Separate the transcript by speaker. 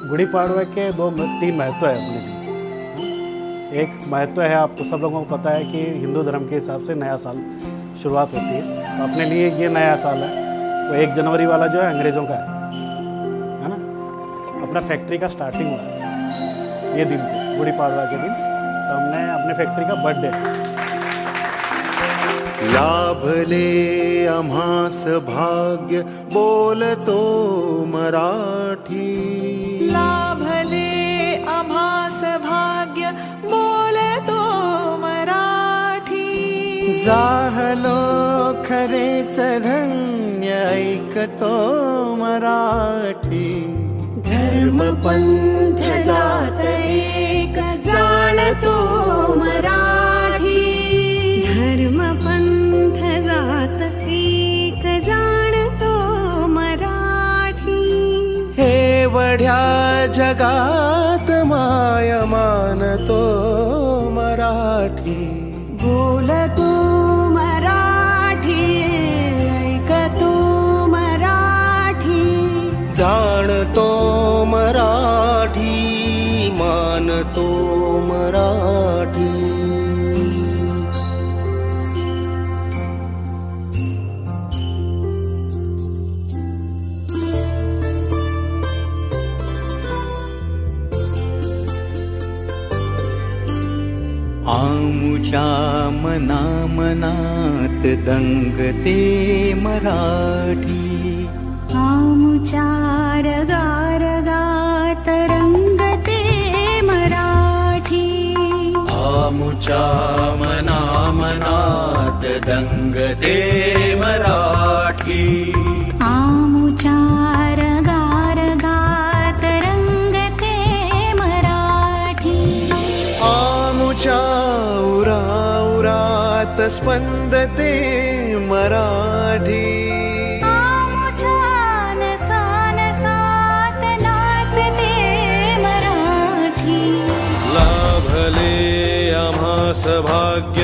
Speaker 1: गुड़ी पाड़वा के तीन महत्व है अपने लिए। एक महत्व है, आपको सब लोगों को पता है कि हिंदू धर्म के हिसाब से नया साल शुरुआत होती है, तो अपने लिए ये नया साल है वो 1 जनवरी वाला जो है अंग्रेज़ों का है ना। अपना फैक्ट्री का स्टार्टिंग हुआ है ये दिन को, गुड़ी पाड़वा के दिन, तो हमने अपने फैक्ट्री का बर्थडे।
Speaker 2: लाभले आम्हास भाग्य बोलतो मराठी,
Speaker 3: लाभले आम्हास भाग्य बोलतो मराठी,
Speaker 2: जाहलो खरेच धन्य ऐकतो मराठी,
Speaker 3: धर्म पंथ जात एक जाणतो मराठी, धर्म पंथ जात एक जाणतो मराठी,
Speaker 2: हे वढ्या जगात माय मानतो मराठी,
Speaker 3: बोलतो मराठी ऐकतो मराठी,
Speaker 2: जाणतो मराठी मानतो मराठी। आमुच्या मना मनात दंगते मराठी,
Speaker 3: आमुच्या रगारगात रंगते मराठी,
Speaker 2: आमुच्या मना मनात दंगते मराठी,
Speaker 3: आमुच्या रगारगात रंगते मराठी,
Speaker 2: आमुच्या उराउरात स्पंदते मराठी,
Speaker 3: आमुच्या नसानसात नाचते मराठी,
Speaker 2: लाभले आम्हास भाग्य